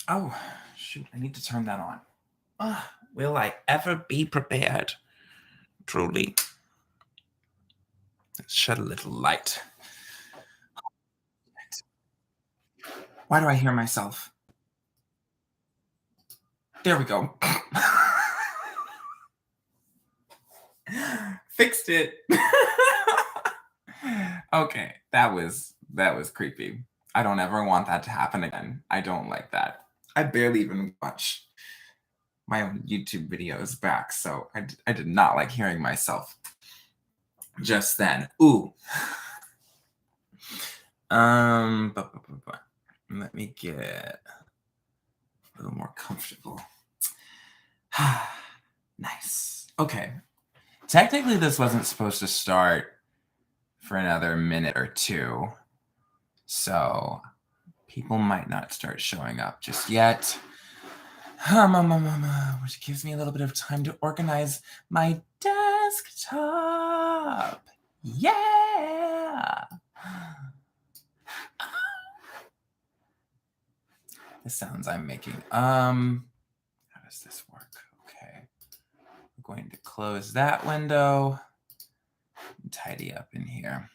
Oh, shoot, I need to turn that on. Will I ever be prepared? Truly. Let's shed a little light. Why do I hear myself? There we go. Fixed it. Okay, that was creepy. I don't ever want that to happen again. I don't like that. I barely even watch my own YouTube videos back, so I did not like hearing myself just then. Ooh. Let me get a little more comfortable. Nice. Okay. Technically, this wasn't supposed to start for another minute or two, so people might not start showing up just yet. Which gives me a little bit of time to organize my desktop. Yeah. The sounds I'm making. How does this work? Okay. I'm going to close that window and tidy up in here.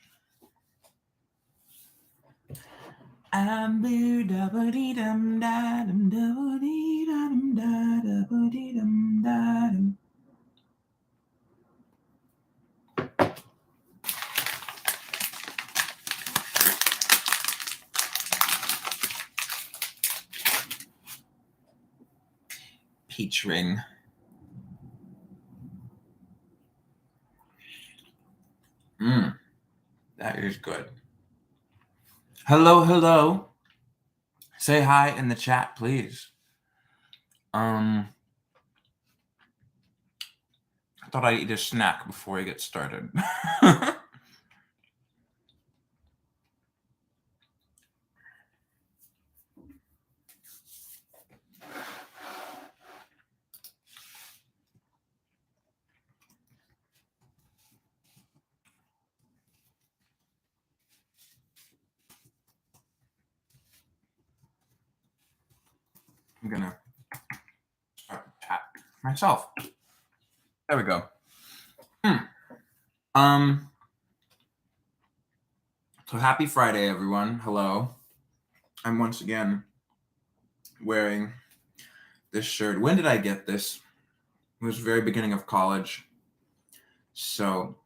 Peach ring. That is good. Hello, hello. Say hi in the chat, please. I thought I'd eat a snack before I get started. I'm gonna start the chat myself. There we go. So happy Friday, everyone. Hello. I'm once again wearing this shirt. When did I get this? It was the very beginning of college. So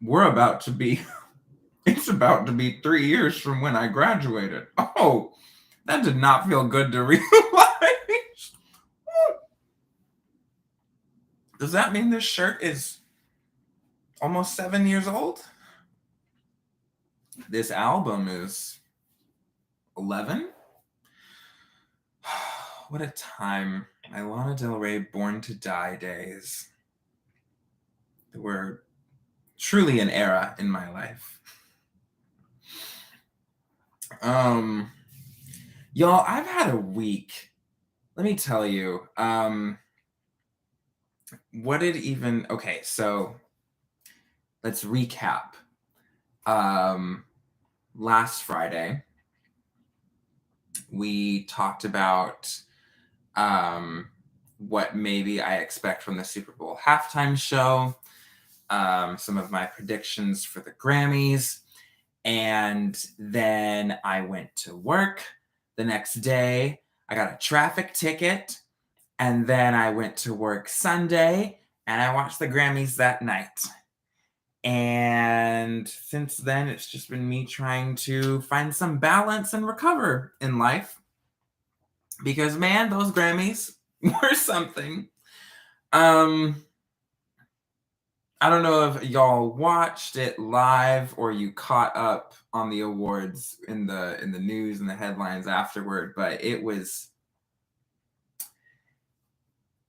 we're about to be, it's about to be 3 years from when I graduated. Oh, that did not feel good to realize. Does that mean this shirt is almost 7 years old? This album is 11? What a time. My Lana Del Rey Born to Die days. They were truly an era in my life. Y'all, I've had a week. Let me tell you. Okay, so let's recap. Last Friday, we talked about what maybe I expect from the Super Bowl halftime show, some of my predictions for the Grammys, and then I went to work the next day. I got a traffic ticket, and then I went to work Sunday, and I watched the Grammys that night. And since then, it's just been me trying to find some balance and recover in life. Because, man, those Grammys were something. I don't know if y'all watched it live or you caught up on the awards in the news and the headlines afterward, but it was,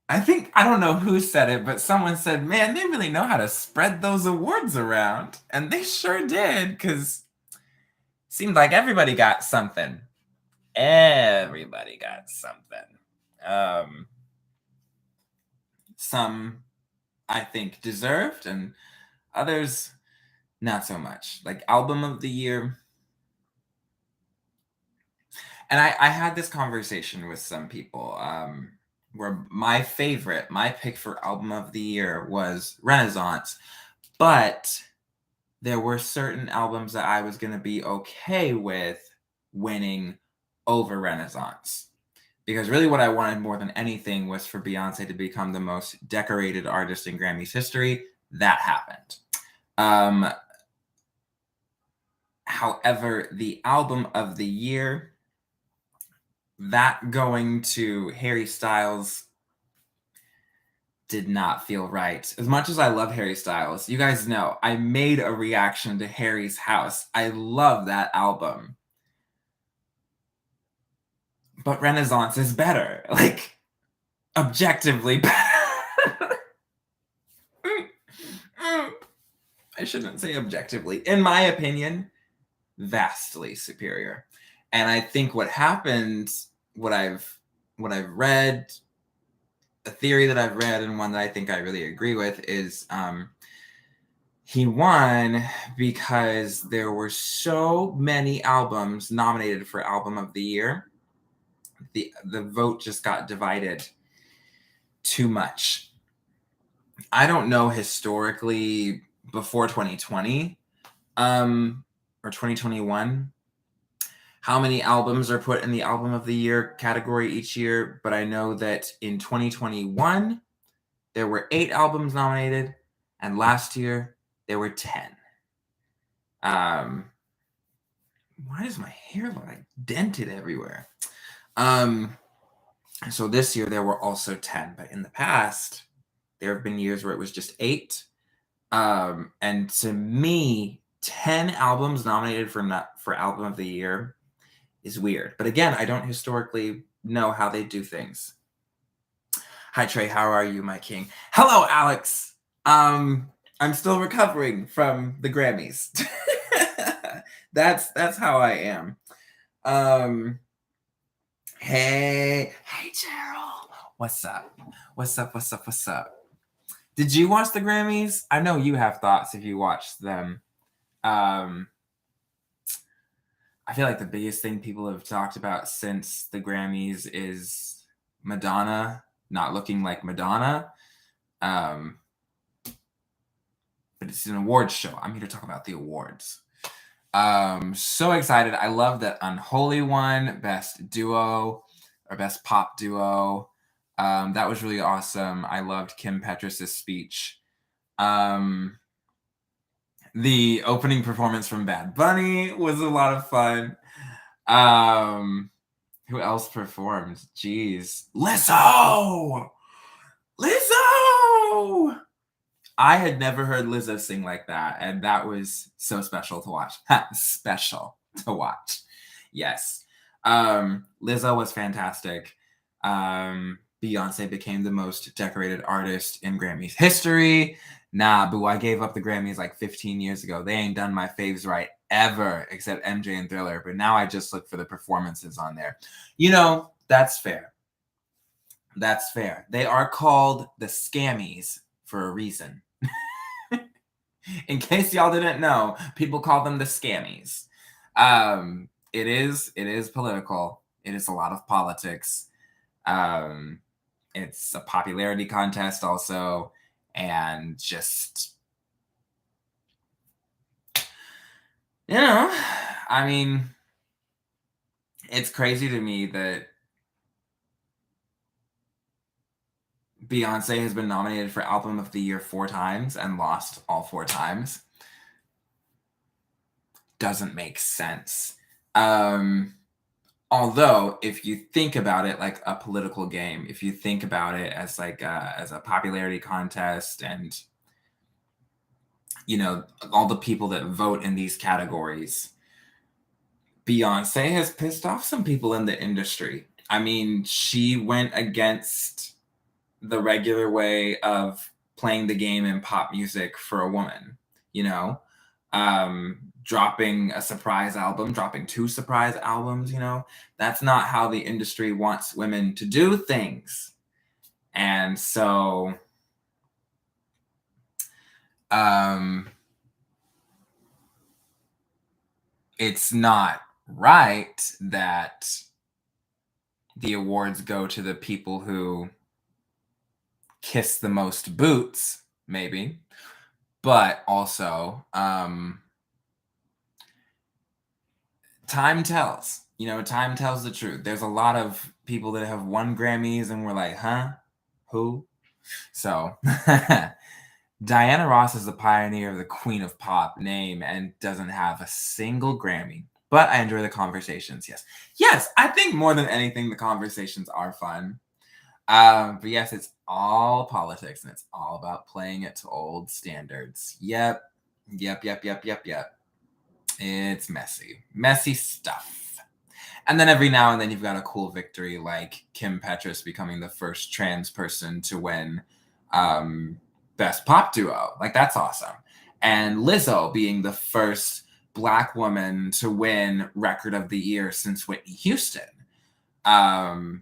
I don't know who said it, but someone said, man, they really know how to spread those awards around. And they sure did, because it seemed like everybody got something. Everybody got something. Some, I think, deserved, and others, not so much. Like Album of the Year. And I had this conversation with some people, where my pick for album of the year was Renaissance, but there were certain albums that I was gonna be okay with winning over Renaissance. Because really what I wanted more than anything was for Beyonce to become the most decorated artist in Grammys history. That happened. Um, However, the album of the year, that going to Harry Styles did not feel right. As much as I love Harry Styles, you guys know I made a reaction to Harry's House. I love that album. But Renaissance is better. Like, objectively better. I shouldn't say objectively. In my opinion, vastly superior. And I think what happened, what I've read, a theory that I've read and one that I think I really agree with is he won because there were so many albums nominated for album of the year. The vote just got divided too much. I don't know historically before 2020 or 2021 how many albums are put in the album of the year category each year, but I know that in 2021 there were 8 albums nominated, and last year there were 10. Um, why does my hair look like dented everywhere? So this year there were also 10, but in the past there have been years where it was just 8. And to me, 10 albums nominated for album of the year is weird. But again, I don't historically know how they do things. Hi Trey, how are you, my king? Hello, Alex. I'm still recovering from the Grammys. That's how I am. Hey Gerald. What's up? What's up? What's up? What's up? Did you watch the Grammys? I know you have thoughts if you watched them. I feel like the biggest thing people have talked about since the Grammys is Madonna not looking like Madonna. But it's an awards show. I'm here to talk about the awards. So excited. I love that Unholy won Best Duo or Best Pop Duo. That was really awesome. I loved Kim Petras' speech. The opening performance from Bad Bunny was a lot of fun. Who else performed? Jeez. Lizzo! I had never heard Lizzo sing like that, and that was so special to watch. Special to watch. Yes. Lizzo was fantastic. Beyonce became the most decorated artist in Grammys history. Nah, boo, I gave up the Grammys like 15 years ago. They ain't done my faves right ever, except MJ and Thriller. But now I just look for the performances on there. You know, that's fair. That's fair. They are called the Scammies for a reason. In case y'all didn't know, people call them the Scammies. It is political. It is a lot of politics. It's a popularity contest also, and just, you know, I mean, it's crazy to me that Beyonce has been nominated for Album of the Year 4 times and lost all 4 times. Doesn't make sense. Although, if you think about it like a political game, if you think about it as like as a popularity contest, and you know all the people that vote in these categories, Beyonce has pissed off some people in the industry. I mean, she went against the regular way of playing the game in pop music for a woman, you know, dropping a surprise album, dropping 2 surprise albums, you know, that's not how the industry wants women to do things. And so, it's not right that the awards go to the people who kiss the most boots, maybe, but also time tells. Time tells the truth. There's a lot of people that have won Grammys and we're like, huh? Who? So Diana Ross is the pioneer of the Queen of Pop name and doesn't have a single Grammy. But I enjoy the conversations, yes. Yes, I think more than anything, the conversations are fun. But yes, it's all politics and it's all about playing it to old standards. Yep. It's messy. Messy stuff. And then every now and then you've got a cool victory like Kim Petras becoming the first trans person to win Best Pop Duo. Like, that's awesome. And Lizzo being the first Black woman to win Record of the Year since Whitney Houston. So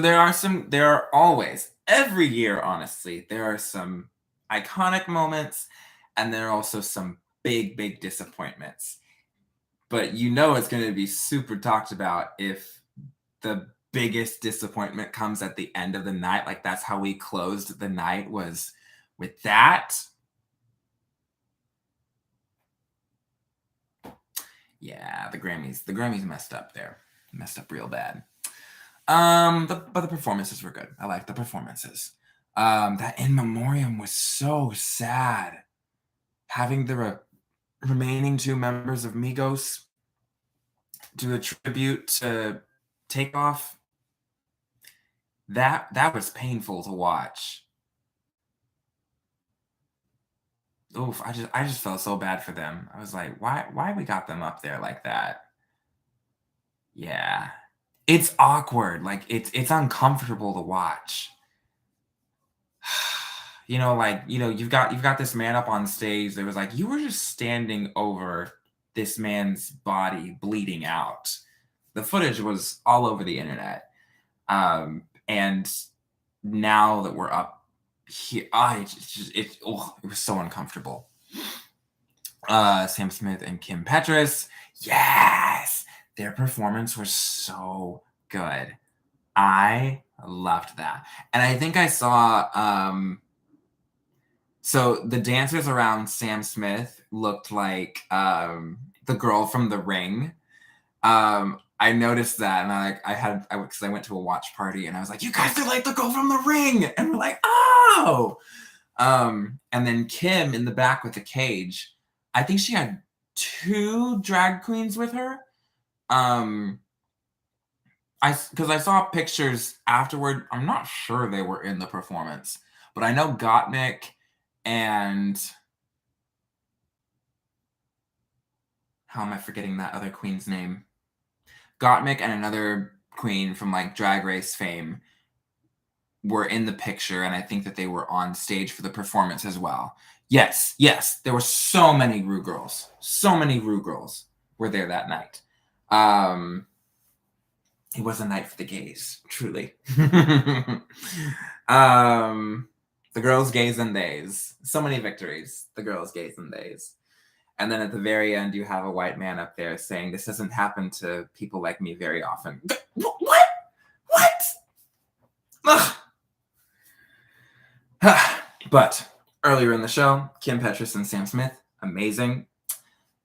there are always, every year, honestly, there are some iconic moments and there are also some big disappointments. But it's going to be super talked about if the biggest disappointment comes at the end of the night. Like, that's how we closed the night, was with that. Yeah, the Grammys messed up there. Messed up real bad. But the performances were good. I like the performances. That In Memoriam was so sad. Having the remaining two members of Migos do a tribute to Takeoff, that was painful to watch. Oof, I just felt so bad for them. I was like, why we got them up there like that? Yeah. It's awkward. Like, it's uncomfortable to watch. You've got this man up on stage that was like, you were just standing over this man's body bleeding out. The footage was all over the internet. And now that we're up here, it was so uncomfortable. Sam Smith and Kim Petras, yes, their performance was so good. I loved that. And I think I saw so the dancers around Sam Smith looked like the girl from The Ring. I noticed that, and because I went to a watch party, and I was like, "You guys are like the girl from The Ring," and we're like, "Oh!" And then Kim in the back with the cage. I think she had 2 drag queens with her. Because I saw pictures afterward. I'm not sure they were in the performance, but I know Gottmik and how am I forgetting that other queen's name? Gottmik and another queen from like Drag Race fame were in the picture, and I think that they were on stage for the performance as well. Yes, there were so many Rue girls. So many Rue girls were there that night. It was a night for the gays, truly. The girls, gays, and theys. So many victories. The girls, gays, and theys. And then at the very end, you have a white man up there saying, "This doesn't happen to people like me very often." What? Ugh. But earlier in the show, Kim Petras and Sam Smith, amazing.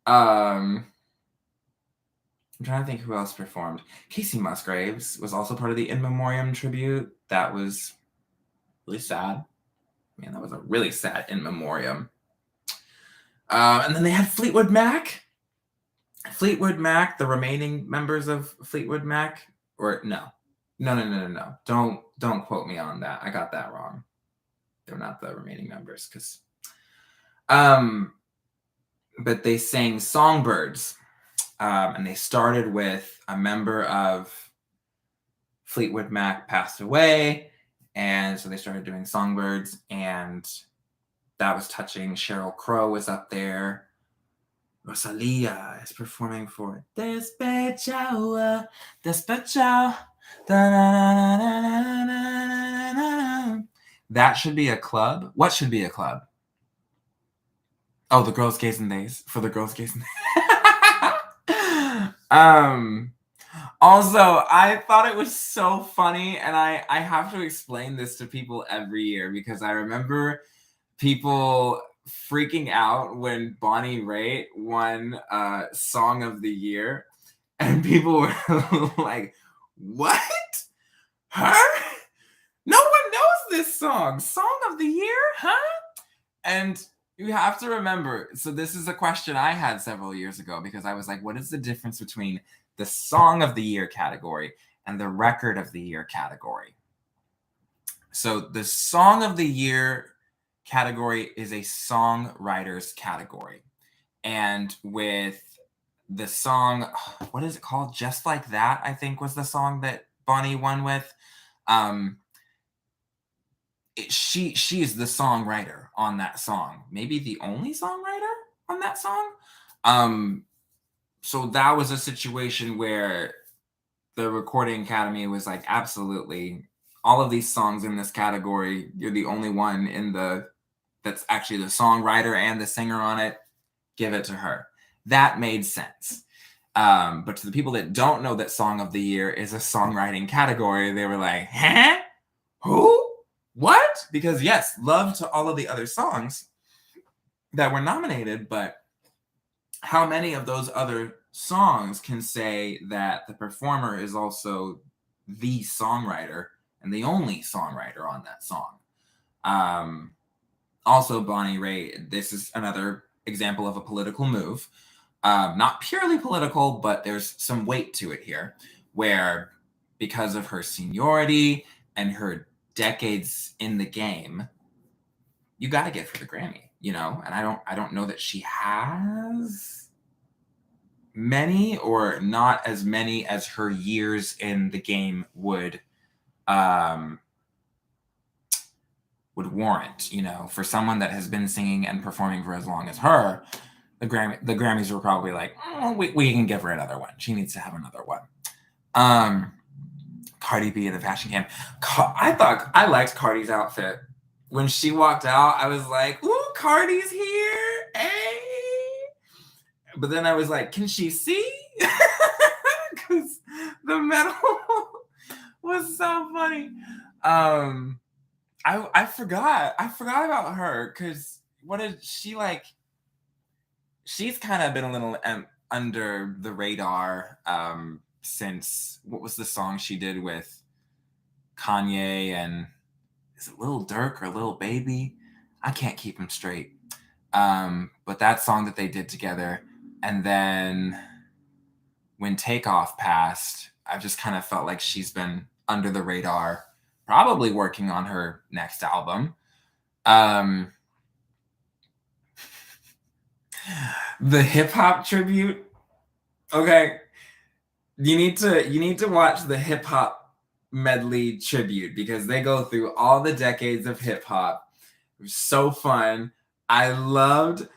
I'm trying to think who else performed. Casey Musgraves was also part of the In Memoriam tribute. That was really sad. Man, that was a really sad In Memoriam. And then they had Fleetwood Mac. The remaining members of Fleetwood Mac, or no. Don't quote me on that. I got that wrong. They're not the remaining members, because but they sang Songbirds, and they started with a member of Fleetwood Mac passed away, and so they started doing Songbirds, and that was touching. Sheryl Crow was up there. Rosalia is performing for Despecho. That should be a club. What should be a club? Oh, the girls, gays, and theys. For the girls, gays, and theys. Also, I thought it was so funny, and I have to explain this to people every year because I remember people freaking out when Bonnie Raitt won Song of the Year, and people were like, "What? Her? No one knows this song. Song of the Year? Huh?" And you have to remember, so this is a question I had several years ago because I was like, what is the difference between the Song of the Year category and the Record of the Year category? So the Song of the Year category is a songwriter's category. And with the song, what is it called? Just Like That, I think was the song that Bonnie won with. Um, she is the songwriter on that song, maybe the only songwriter on that song. Um, so that was a situation where the Recording Academy was like, absolutely, all of these songs in this category, you're the only one in the that's actually the songwriter and the singer on it. Give it to her. That made sense. But to the people that don't know that Song of the Year is a songwriting category, they were like, huh? Who? What? Because yes, love to all of the other songs that were nominated, but how many of those other songs can say that the performer is also the songwriter and the only songwriter on that song? Um, Also, Bonnie Raitt, this is another example of a political move. Not purely political, but there's some weight to it here, where because of her seniority and her decades in the game, you got to give her the Grammy, you know. And I don't know that she has many or not as many as her years in the game um, would warrant, you know, for someone that has been singing and performing for as long as her. The Grammys were probably like, oh, we can give her another one. She needs to have another one. Cardi B in the fashion camp. I thought I liked Cardi's outfit. When she walked out, I was like, ooh, Cardi's here. Hey. But then I was like, can she see? Because the medal was so funny. I forgot. I forgot about her because what did she like? She's kind of been a little under the radar since what was the song she did with Kanye and is it Lil Durk or Lil Baby? I can't keep them straight. But that song that they did together, and then when Takeoff passed, I just kind of felt like she's been under the radar, probably working on her next album. The hip hop tribute. Okay, you need to watch the hip hop medley tribute because they go through all the decades of hip hop. It was so fun. I loved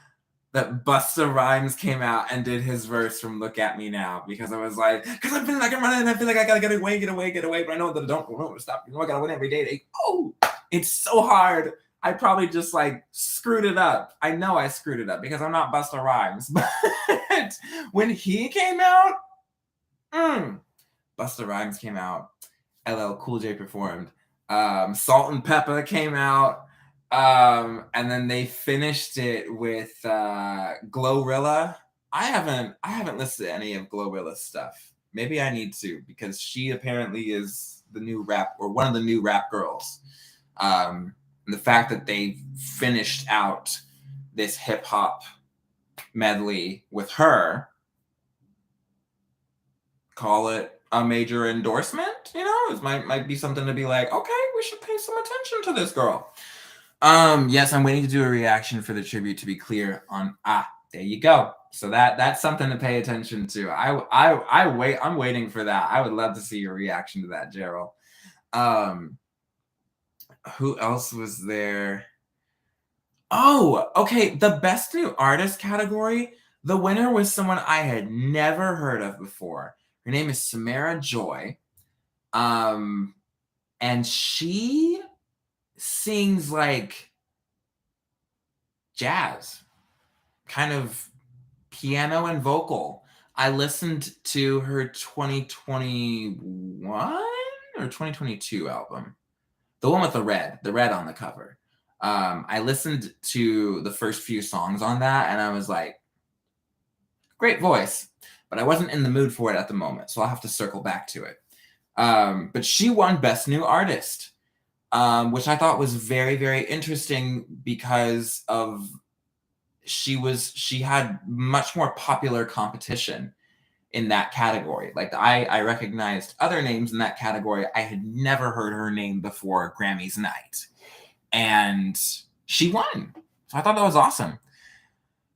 that Busta Rhymes came out and did his verse from "Look at Me Now" because I was like, because I feel like I'm running, and I feel like I gotta get away, but I know that I don't want to stop. You know, I gotta win every day. It's so hard. I probably just like screwed it up. I know I screwed it up because I'm not Busta Rhymes, but when he came out, Busta Rhymes came out. LL Cool J performed. Salt and Pepper came out. And then they finished it with Glorilla. I haven't listened to any of Glorilla's stuff. Maybe I need to because she apparently is the new rap or one of the new rap girls. And the fact that they finished out this hip hop medley with her, call it a major endorsement, you know, it might be something to be like, okay, we should pay some attention to this girl. Yes, I'm waiting to do a reaction for the tribute to be clear on there you go. So that's something to pay attention to. I'm waiting for that. I would love to see your reaction to that, Gerald. Who else was there? Oh, okay. The best new artist category. The winner was someone I had never heard of before. Her name is Samara Joy. And she sings like jazz, kind of piano and vocal. I listened to her 2021 or 2022 album. The one with the red on the cover. I listened to the first few songs on that and I was like, great voice, but I wasn't in the mood for it at the moment, so I'll have to circle back to it. But she won Best New Artist, which I thought was very, very interesting because of she had much more popular competition in that category. Like I recognized other names in that category. I had never heard her name before Grammys night. And she won. So I thought that was awesome.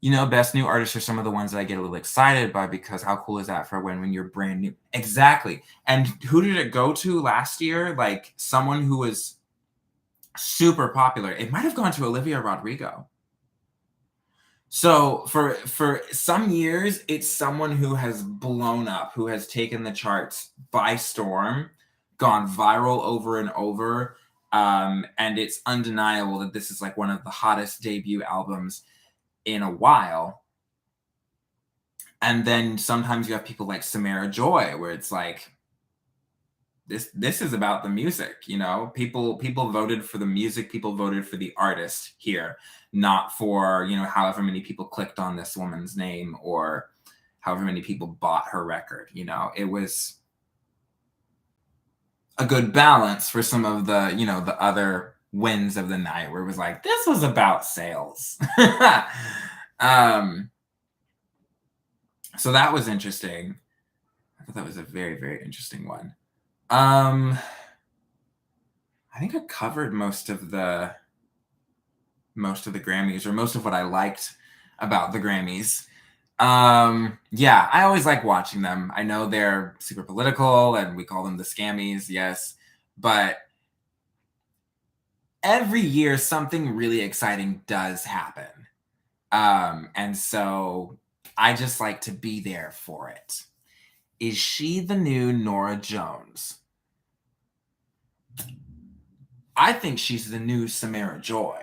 You know, best new artists are some of the ones that I get a little excited by because how cool is that for when you're brand new? Exactly. And who did it go to last year? Like someone who was super popular. It might have gone to Olivia Rodrigo. So for some years, it's someone who has blown up, who has taken the charts by storm, gone viral over and over, and it's undeniable that this is like one of the hottest debut albums in a while. And then sometimes you have people like Samara Joy, where it's like this is about the music, you know. People voted for the music, people voted for the artist here, not for, you know, however many people clicked on this woman's name or however many people bought her record. You know, it was a good balance for some of the, you know, the other wins of the night where it was like this was about sales. So that was interesting. I thought that was a very, very interesting one. I think I covered most of the Grammys, or most of what I liked about the Grammys. Yeah, I always like watching them. I know they're super political and we call them the scammies, yes, but every year something really exciting does happen. And so I just like to be there for it. Is she the new Norah Jones? I think she's the new Samara Joy.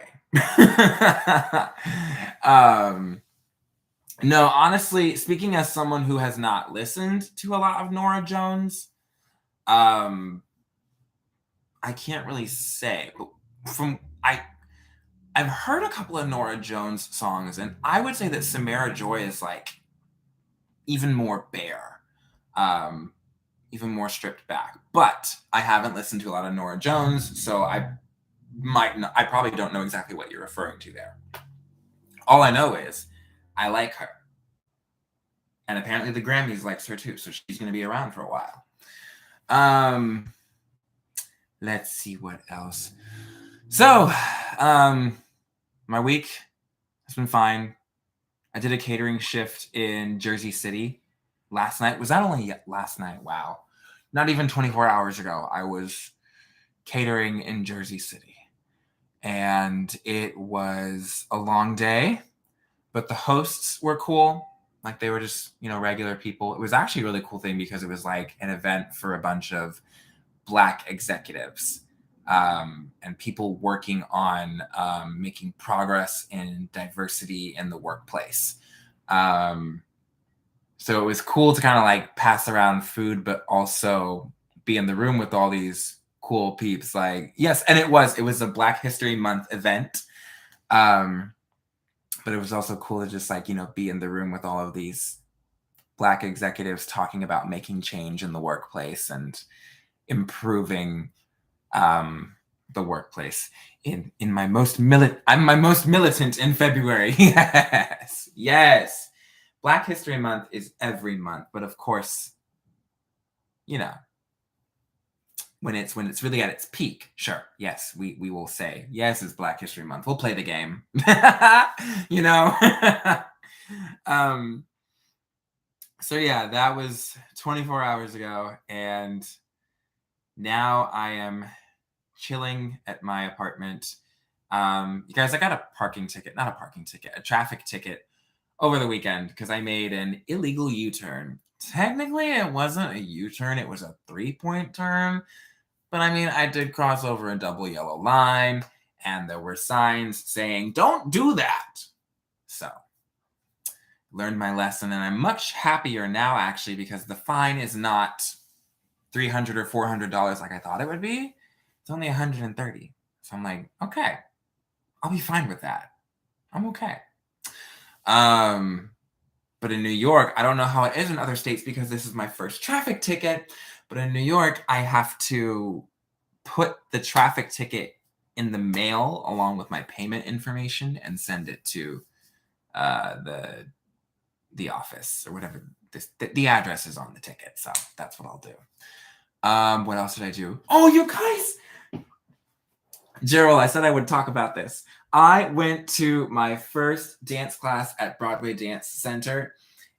No, honestly, speaking as someone who has not listened to a lot of Norah Jones, I can't really say. But I've heard a couple of Norah Jones songs, and I would say that Samara Joy is like even more bare, even more stripped back. But I haven't listened to a lot of Norah Jones, so I probably don't know exactly what you're referring to there. All I know is I like her. And apparently the Grammys likes her too, so she's going to be around for a while. Let's see what else. So, my week has been fine. I did a catering shift in Jersey City last night. Was that only last night? Wow. Not even 24 hours ago, I was catering in Jersey City. And it was a long day, but the hosts were cool. Like they were just, you know, regular people. It was actually a really cool thing because it was like an event for a bunch of Black executives and people working on making progress in diversity in the workplace. So it was cool to kind of like pass around food, but also be in the room with all these cool peeps. Like, yes, and it was a Black History Month event. But it was also cool to just like, you know, be in the room with all of these Black executives talking about making change in the workplace and improving the workplace. I'm my most militant in February. Yes. Black History Month is every month, but of course, you know, when it's really at its peak, sure, yes, we will say, yes, it's Black History Month. We'll play the game. You know? So yeah, that was 24 hours ago, and now I am chilling at my apartment. You guys, I got a traffic ticket over the weekend because I made an illegal U-turn. Technically, it wasn't a U-turn, it was a 3-point turn. But I mean, I did cross over a double yellow line, and there were signs saying, don't do that. So, learned my lesson, and I'm much happier now, actually, because the fine is not $300 or $400 like I thought it would be. It's only $130. So I'm like, okay, I'll be fine with that. I'm okay. But in New York, I don't know how it is in other states because this is my first traffic ticket. But in New York, I have to put the traffic ticket in the mail along with my payment information and send it to the office or whatever. The address is on the ticket, so that's what I'll do. What else did I do? Oh, you guys! Gerald, I said I would talk about this. I went to my first dance class at Broadway Dance Center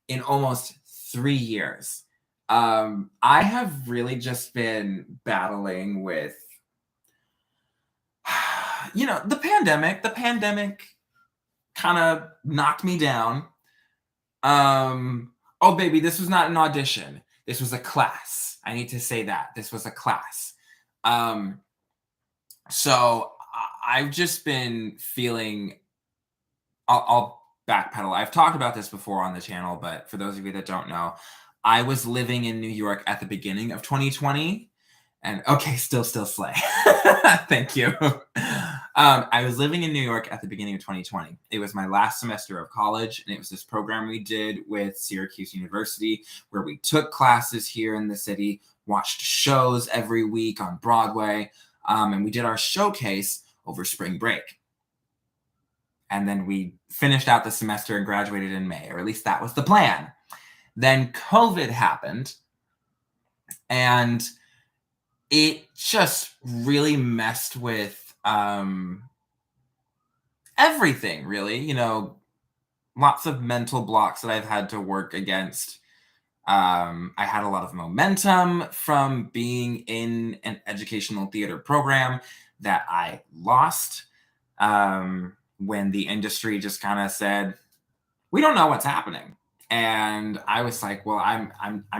in almost 3 years. I have really just been battling with, the pandemic. The pandemic kind of knocked me down. Oh, baby, this was not an audition. This was a class. I need to say that. This was a class. So I've just been feeling, I'll backpedal. I've talked about this before on the channel, but for those of you that don't know, I was living in New York at the beginning of 2020. And okay, still slay. Thank you. I was living in New York at the beginning of 2020. It was my last semester of college, and it was this program we did with Syracuse University where we took classes here in the city, watched shows every week on Broadway, and we did our showcase over spring break. And then we finished out the semester and graduated in May, or at least that was the plan. Then COVID happened, and it just really messed with everything, really. Lots of mental blocks that I've had to work against. I had a lot of momentum from being in an educational theater program that I lost when the industry just kind of said, "We don't know what's happening." And I was like, "Well, I'm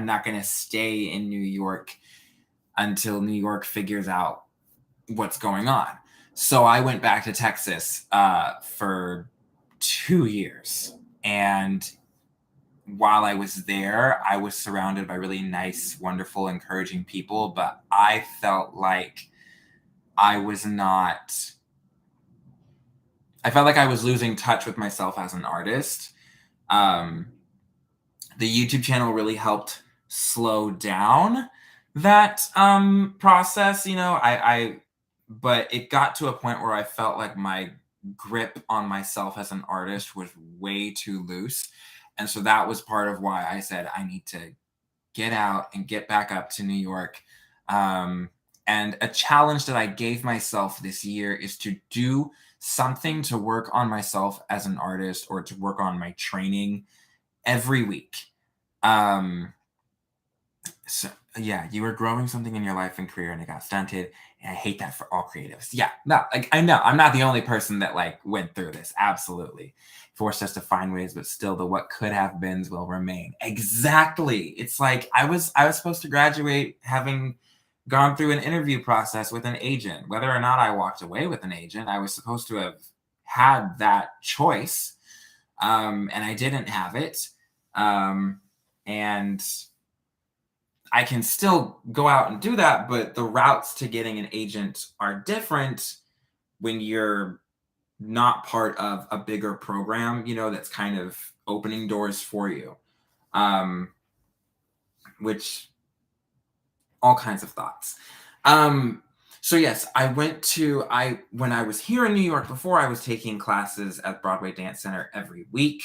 not going to stay in New York until New York figures out what's going on." So I went back to Texas for 2 years. And while I was there, I was surrounded by really nice, wonderful, encouraging people. But I felt like I was losing touch with myself as an artist. The YouTube channel really helped slow down that process. But it got to a point where I felt like my grip on myself as an artist was way too loose. And so that was part of why I said I need to get out and get back up to New York. And a challenge that I gave myself this year is to do something to work on myself as an artist or to work on my training every week. So yeah, you were growing something in your life and career and it got stunted. And I hate that for all creatives. Yeah, no, I know I'm not the only person that went through this. Absolutely. Forced us to find ways, but still the what could have beens will remain. Exactly. It's like I was supposed to graduate having gone through an interview process with an agent. Whether or not I walked away with an agent, I was supposed to have had that choice. And I didn't have it. And I can still go out and do that, but the routes to getting an agent are different when you're not part of a bigger program, that's kind of opening doors for you. Which all kinds of thoughts. So yes, when I was here in New York before, I was taking classes at Broadway Dance Center every week,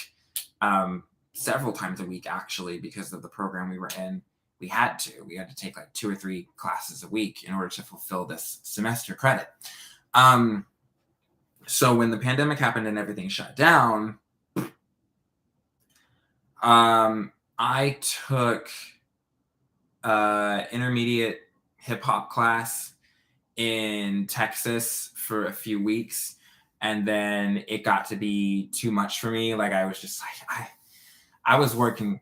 several times a week, actually, because of the program we were in. We had to take 2 or 3 classes a week in order to fulfill this semester credit. So when the pandemic happened and everything shut down, I took intermediate hip hop class in Texas for a few weeks. And then it got to be too much for me. I was just I was working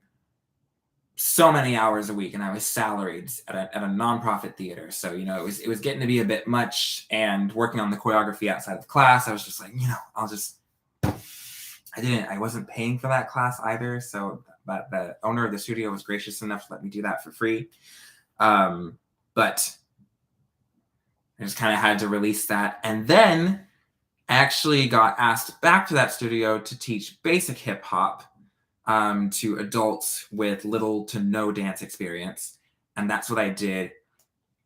so many hours a week, and I was salaried at a nonprofit theater. So, it was getting to be a bit much, and working on the choreography outside of class, I was just like, I I wasn't paying for that class either. So, but the owner of the studio was gracious enough to let me do that for free. But I just kind of had to release that. And then I actually got asked back to that studio to teach basic hip hop to adults with little to no dance experience. And that's what I did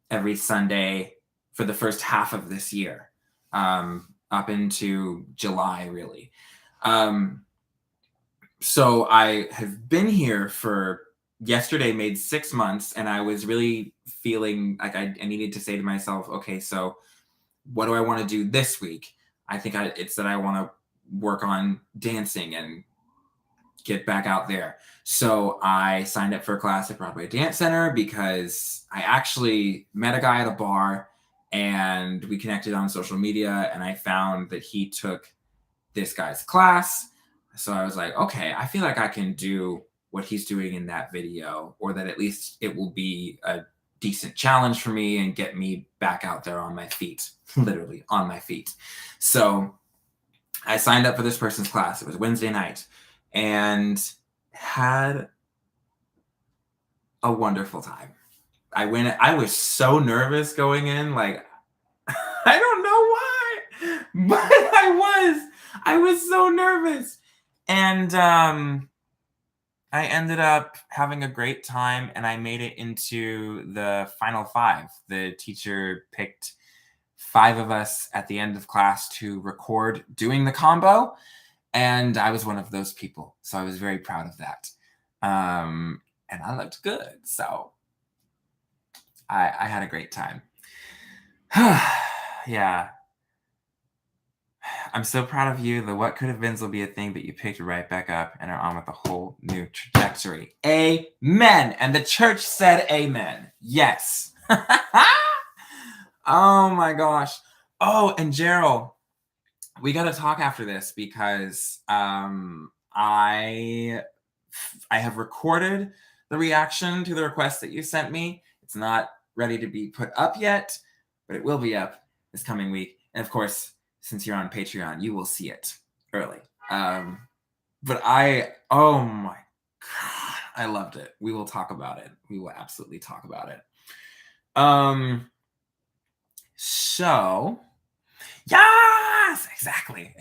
every Sunday for the first half of this year, up into July, really. So I have been here for yesterday made 6 months, and I was really feeling like I needed to say to myself, okay, so what do I want to do this week? I think it's that I want to work on dancing and get back out there. So I signed up for a class at Broadway Dance Center because I actually met a guy at a bar and we connected on social media, and I found that he took this guy's class. So I was like, okay, I feel like I can do what he's doing in that video, or that at least it will be a decent challenge for me and get me back out there on my feet, literally on my feet. So I signed up for this person's class. It was Wednesday night and had a wonderful time. I was so nervous going in, like, I don't know why, but I was so nervous. And I ended up having a great time, and I made it into the final five. The teacher picked 5 of us at the end of class to record doing the combo, and I was one of those people. So I was very proud of that. And I looked good. So I had a great time. Yeah. I'm so proud of you. The what could have beens will be a thing, but you picked right back up and are on with a whole new trajectory. Amen. And the church said amen. Yes. Oh my gosh. Oh, and Gerald, we got to talk after this because I have recorded the reaction to the request that you sent me. It's not ready to be put up yet, but it will be up this coming week. And of course, since you're on Patreon, you will see it early. But oh my God, I loved it. We will talk about it. We will absolutely talk about it. So, yes, exactly.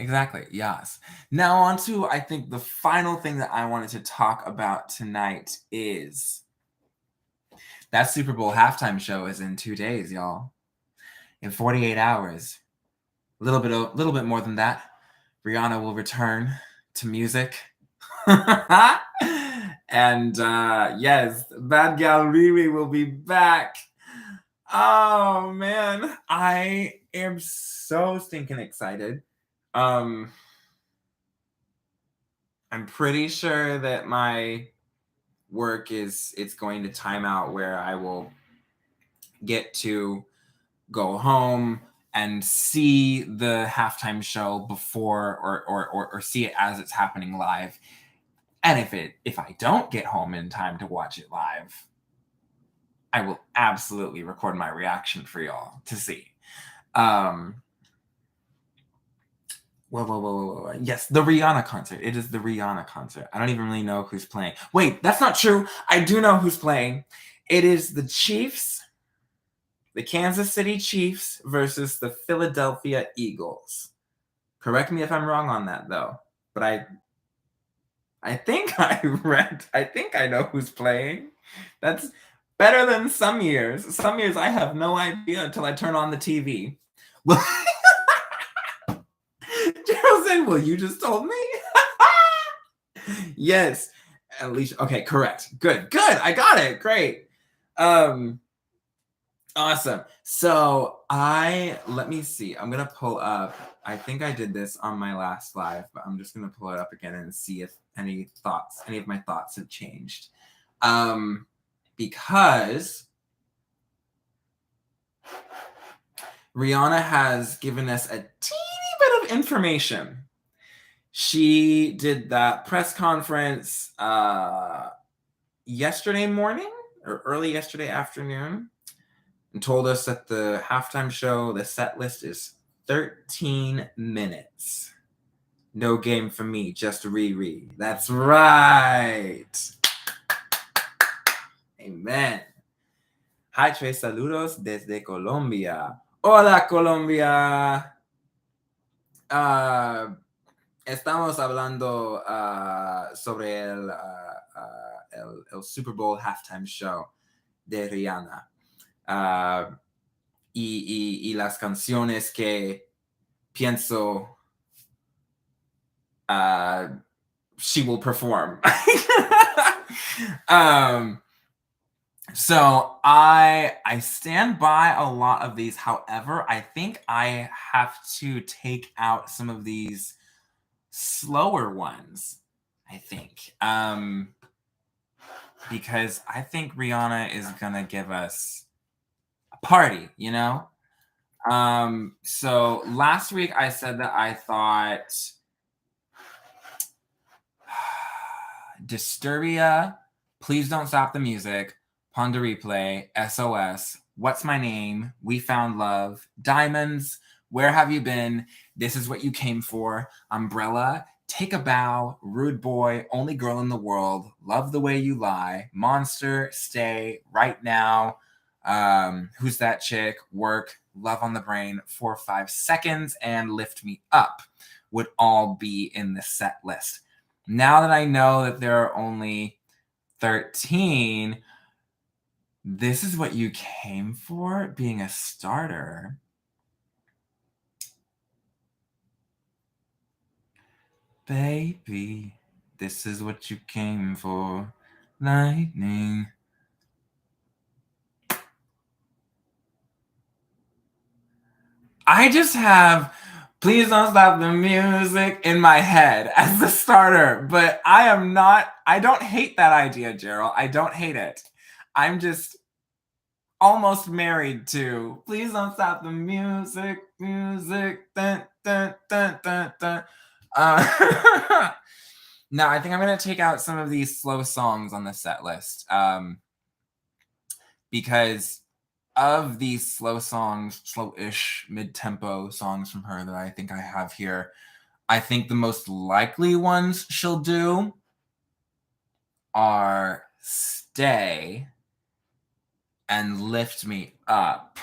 Yes. Now on to, I think, the final thing that I wanted to talk about tonight is that Super Bowl halftime show is in 2 days, y'all. In 48 hours. A little bit more than that. Rihanna will return to music. And yes, Bad Gal Riri will be back. Oh man, I am so stinking excited. I'm pretty sure that my work it's going to time out where I will get to go home and see the halftime show before or see it as it's happening live. And if I don't get home in time to watch it live, I will absolutely record my reaction for y'all to see. Whoa. Yes, the Rihanna concert. It is the Rihanna concert. I don't even really know who's playing. Wait, that's not true. I do know who's playing. It is the Chiefs, the Kansas City Chiefs versus the Philadelphia Eagles. Correct me if I'm wrong on that, though. But I think I think I know who's playing. That's better than some years. Some years I have no idea until I turn on the TV. Well, Gerald said, well, you just told me. Yes. Alicia. Okay, correct. Good. I got it. Great. Awesome. So let me see. I'm gonna pull up. I think I did this on my last live, but I'm just gonna pull it up again and see if any of my thoughts have changed. Because Rihanna has given us a teeny bit of information. She did that press conference yesterday morning or early yesterday afternoon and told us that the halftime show, the set list is 13 minutes. No game for me, just Riri. That's right. Amen. Hi, Tres, saludos desde Colombia. Hola, Colombia. Ah, estamos hablando sobre el Super Bowl halftime show de Rihanna. Y las canciones que pienso she will perform. um, so I stand by a lot of these. However, I think I have to take out some of these slower ones. I think because I think Rihanna is gonna give us a party, you know. So last week I said that I thought Disturbia, Please Don't Stop the Music, Pon de Replay, SOS, What's My Name, We Found Love, Diamonds, Where Have You Been, This Is What You Came For, Umbrella, Take a Bow, Rude Boy, Only Girl in the World, Love the Way You Lie, Monster, Stay, Right Now, Who's That Chick, Work, Love on the Brain, 4 or 5 Seconds, and Lift Me Up would all be in the set list. Now that I know that there are only 13, This Is What You Came For being a starter. Baby, this is what you came for. Lightning. I just have Please Don't Stop the Music in my head as the starter, but I don't hate that idea, Gerald. I don't hate it. I'm just almost married to Please Don't Stop the Music, dun, dun, dun, dun, dun. No, I think I'm going to take out some of these slow songs on the set list because of these slow songs, slow-ish, mid-tempo songs from her that I think I have here, I think the most likely ones she'll do are Stay and Lift Me Up.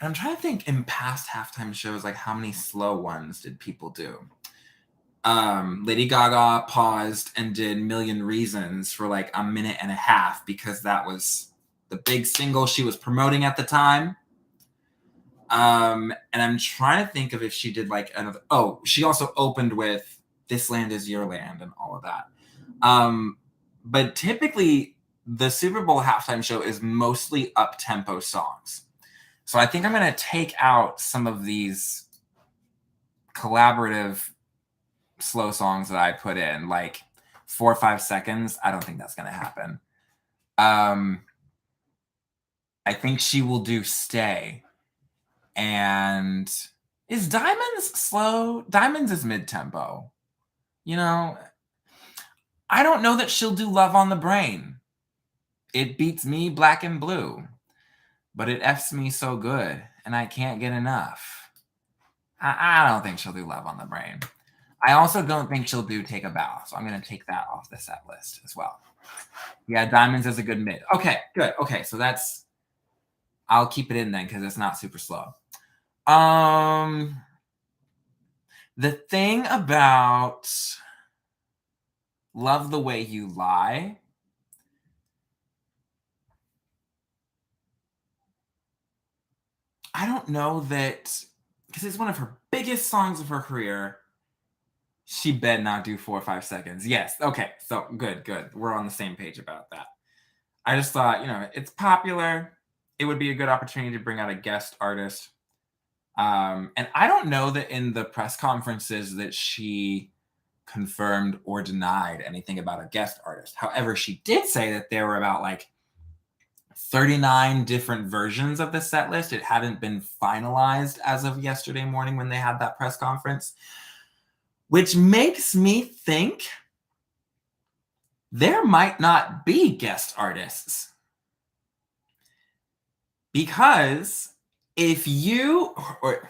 And I'm trying to think in past halftime shows, like how many slow ones did people do? Lady Gaga paused and did Million Reasons for like a minute and a half because that was the big single she was promoting at the time. And I'm trying to think of if she did like another. Oh, she also opened with This Land Is Your Land and all of that. But typically, the Super Bowl halftime show is mostly up tempo songs. So I think I'm going to take out some of these collaborative slow songs that I put in, like 4 or 5 seconds. I don't think that's going to happen. I think she will do Stay. And is Diamonds slow? Diamonds is mid-tempo. You know, I don't know that she'll do Love on the Brain. It beats me Black and Blue, but it F's me so good, and I can't get enough. I don't think she'll do Love on the Brain. I also don't think she'll do Take a Bow, so I'm going to take that off the set list as well. Yeah, Diamonds is a good mid. Okay, good. Okay, so that's... I'll keep it in then because it's not super slow. The thing about Love the Way You Lie, I don't know that, because it's one of her biggest songs of her career. She better not do 4 or 5 seconds. Yes. Okay. So good. We're on the same page about that. I just thought, it's popular. It would be a good opportunity to bring out a guest artist. And I don't know that in the press conferences that she confirmed or denied anything about a guest artist. However, she did say that there were about like 39 different versions of the set list. It hadn't been finalized as of yesterday morning when they had that press conference, which makes me think there might not be guest artists. Because if you, or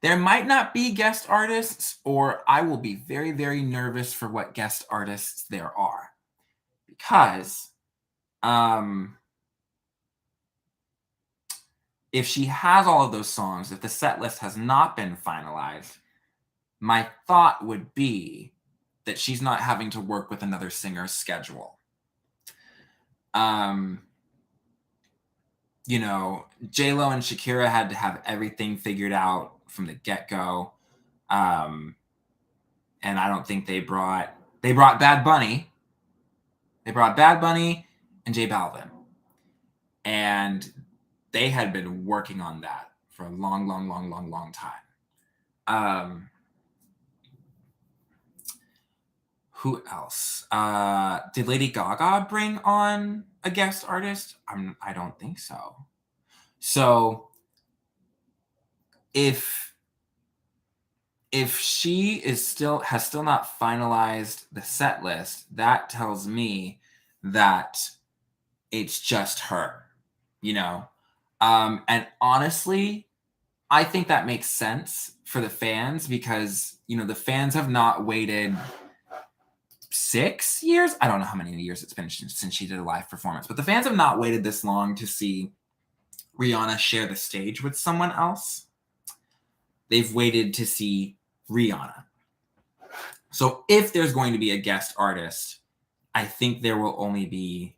There might not be guest artists, or I will be very, very nervous for what guest artists there are. Because if she has all of those songs, if the set list has not been finalized, my thought would be that she's not having to work with another singer's schedule. You know, J-Lo and Shakira had to have everything figured out from the get-go. And I don't think they brought Bad Bunny. They brought Bad Bunny and J Balvin. And they had been working on that for a long, long, long, long, long time. Who else? Did Lady Gaga bring on a guest artist? I don't think so. So if she has still not finalized the set list, that tells me that it's just her, you know? And honestly, I think that makes sense for the fans because, you know, the fans have not waited 6 years. I don't know how many years it's been since she did a live performance, but the fans have not waited this long to see Rihanna share the stage with someone else. They've waited to see Rihanna. So if there's going to be a guest artist, I think there will only be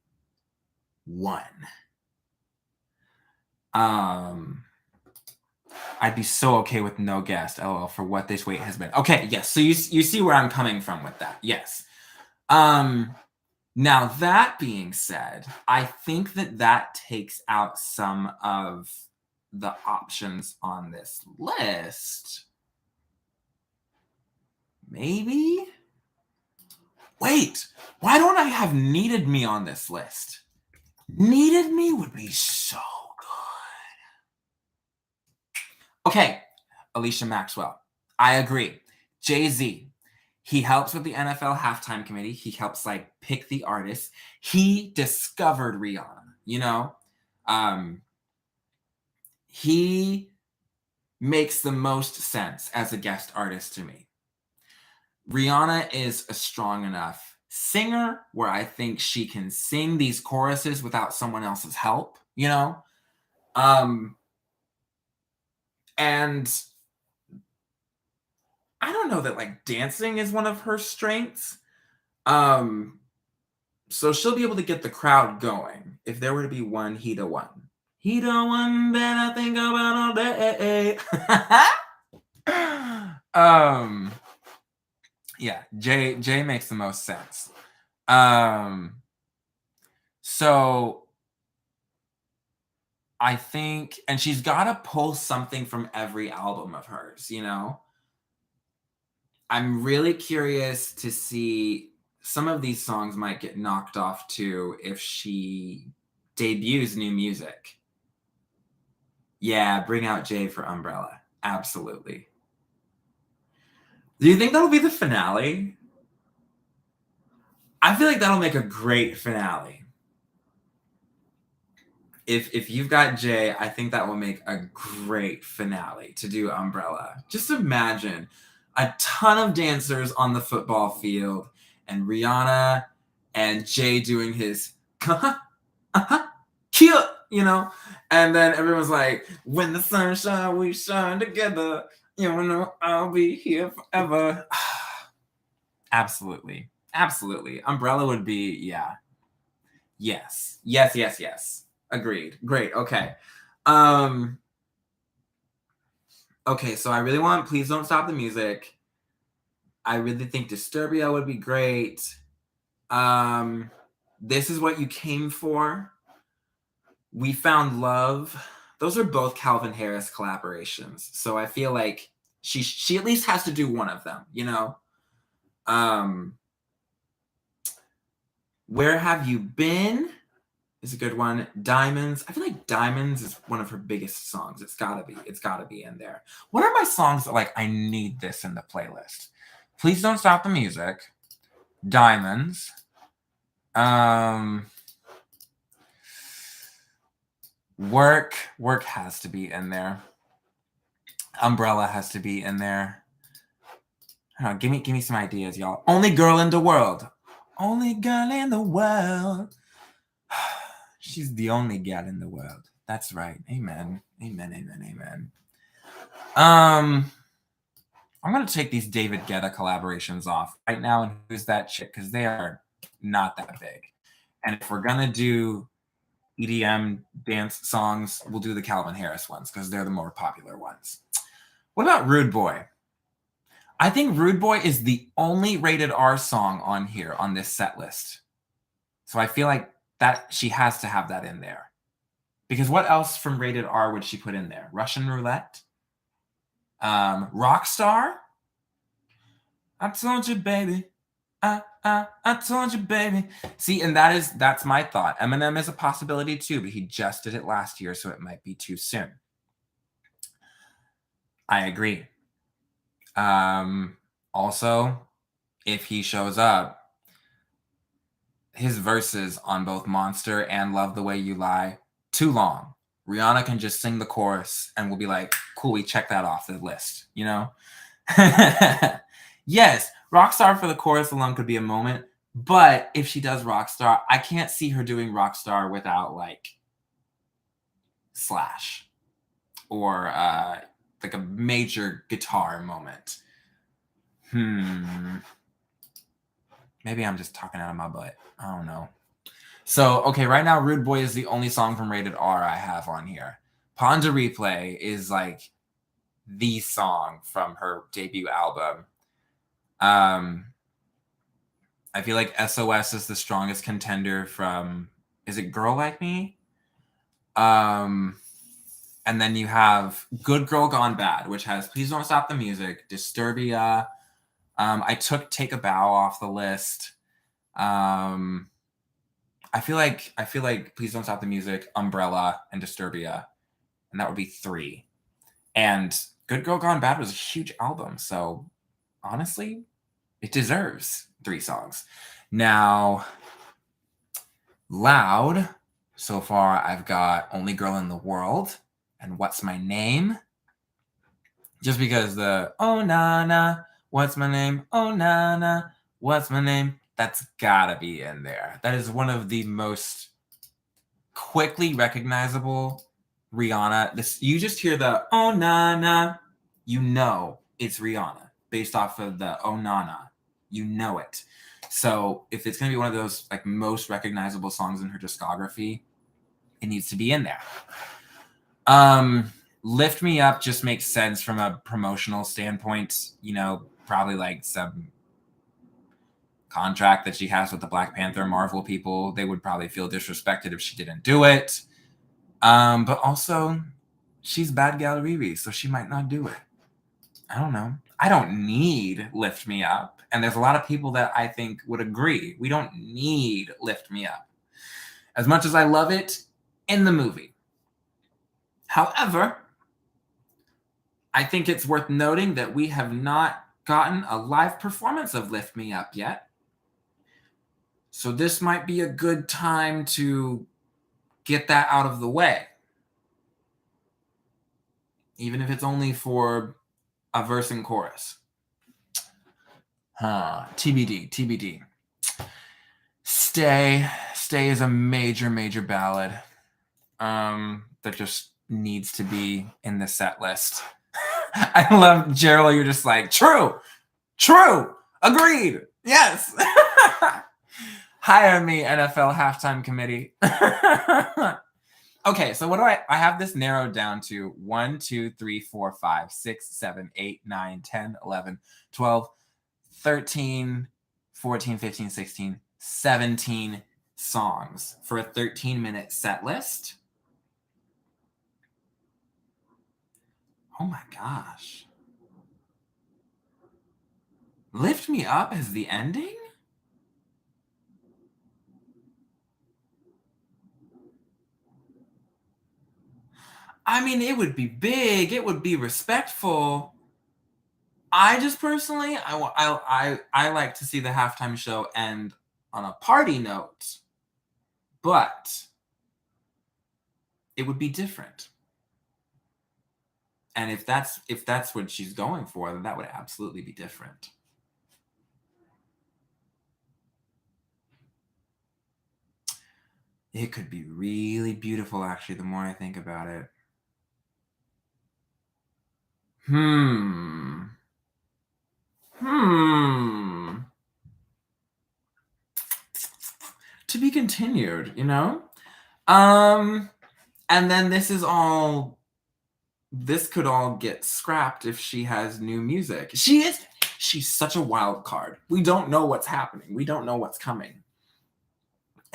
one. I'd be so okay with no guest, LOL, for what this wait has been. Okay, yes, so you see where I'm coming from with that, yes. Now, that being said, I think that takes out some of the options on this list. Maybe? Wait, why don't I have Needed Me on this list? Needed Me would be so good. Okay, Alicia Maxwell. I agree. Jay-Z. He helps with the NFL halftime committee. He helps like pick the artists. He discovered Rihanna, you know? He makes the most sense as a guest artist to me. Rihanna is a strong enough singer where I think she can sing these choruses without someone else's help, you know? And I don't know that like dancing is one of her strengths. So she'll be able to get the crowd going if there were to be one he the one. He the one that I think about all day. Yeah, Jay makes the most sense. So I think, and she's got to pull something from every album of hers, you know? I'm really curious to see some of these songs might get knocked off too if she debuts new music. Yeah, bring out Jay for Umbrella. Absolutely. Do you think that'll be the finale? I feel like that'll make a great finale. If you've got Jay, I think that will make a great finale to do Umbrella. Just imagine a ton of dancers on the football field and Rihanna and Jay doing his cute, you know, and then everyone's like, when the sun shines, we shine together. You know, I'll be here forever. Absolutely. Umbrella would be, yeah. Yes. Agreed. Great. Okay. Okay, so I really want Please Don't Stop the Music. I really think Disturbia would be great. This Is What You Came For. We Found Love. Those are both Calvin Harris collaborations. So I feel like she at least has to do one of them, you know? Where Have You Been is a good one. Diamonds. I feel like Diamonds is one of her biggest songs. It's gotta be in there. What are my songs that like I need this in the playlist? Please Don't Stop the Music. Diamonds. Work has to be in there. Umbrella has to be in there. I don't know, give me some ideas, y'all. Only girl in the world. Only girl in the world. She's the only gal in the world. That's right. Amen. Amen. Amen. Amen. I'm gonna take these David Guetta collaborations off right now and who's that chick because they are not that big. And if we're gonna do EDM dance songs, we'll do the Calvin Harris ones because they're the more popular ones. What about Rude Boy? I think Rude Boy is the only rated R song on here on this set list. So I feel like that she has to have that in there. Because what else from rated R would she put in there? Russian Roulette? Rockstar? I told you, baby. I told you, baby. See, and that's my thought. Eminem is a possibility too, but he just did it last year, so it might be too soon. I agree. Also, if he shows up, his verses on both Monster and Love the Way You Lie, too long. Rihanna can just sing the chorus and we'll be like, cool, we check that off the list, you know? Yes, Rockstar for the chorus alone could be a moment, but if she does Rockstar, I can't see her doing Rockstar without like Slash or like a major guitar moment. Maybe I'm just talking out of my butt. I don't know. So, okay, right now, Rude Boy is the only song from Rated R I have on here. Pon de Replay is like the song from her debut album. I feel like SOS is the strongest contender from, is it Girl Like Me? And then you have Good Girl Gone Bad, which has Please Don't Stop the Music, Disturbia. I took Take a Bow off the list. I feel like Please Don't Stop the Music, Umbrella, and Disturbia, and that would be 3. And Good Girl Gone Bad was a huge album, so honestly, it deserves 3 songs. Now, Loud, so far I've got Only Girl in the World and What's My Name. Just because the oh na na, what's my name? Oh na na, what's my name? That's gotta be in there. That is one of the most quickly recognizable Rihanna. This you just hear the oh na na, you know it's Rihanna based off of the oh na na, you know it. So if it's gonna be one of those like most recognizable songs in her discography, it needs to be in there. Lift Me Up just makes sense from a promotional standpoint. You know, probably like some contract that she has with the Black Panther Marvel people. They would probably feel disrespected if she didn't do it. But also, she's Bad Gal Riri, so she might not do it. I don't know. I don't need Lift Me Up. And there's a lot of people that I think would agree. We don't need Lift Me Up. As much as I love it in the movie. However, I think it's worth noting that we have not gotten a live performance of Lift Me Up yet. So this might be a good time to get that out of the way. Even if it's only for a verse and chorus. TBD, TBD. Stay is a major ballad that just needs to be in the set list. I love Gerald. You're just like, true, agreed, yes. Hire me, NFL halftime committee. Okay, so what do I have this narrowed down to 1, 2, 3, 4, 5, 6, 7, 8, 9, 10, 11, 12, 13, 14, 15, 16, 17 songs for a 13-minute set list. Oh my gosh. Lift Me Up as the ending? I mean, it would be big. It would be respectful. I just personally, I like to see the halftime show end on a party note, but it would be different. And if that's what she's going for, then that would absolutely be different. It could be really beautiful, actually, the more I think about it. Hmm. Hmm. To be continued, you know? Um, and then this could all get scrapped if she has new music. She's such a wild card. We don't know what's happening. We don't know what's coming.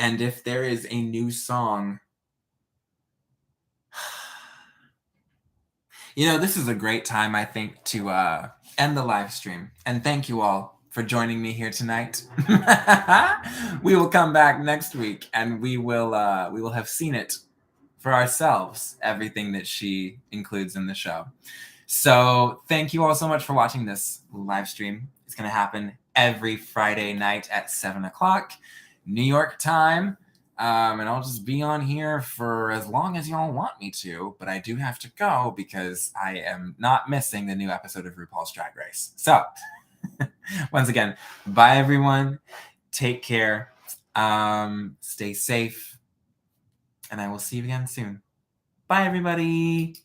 And if there is a new song, this is a great time, I think, to end the live stream. And thank you all for joining me here tonight. We will come back next week, and we will have seen it for ourselves, everything that she includes in the show. So thank you all so much for watching this live stream. It's going to happen every Friday night at 7 o'clock New York time. And I'll just be on here for as long as y'all want me to, but I do have to go because I am not missing the new episode of RuPaul's Drag Race. So once again, bye everyone. Take care. Stay safe. And I will see you again soon. Bye everybody.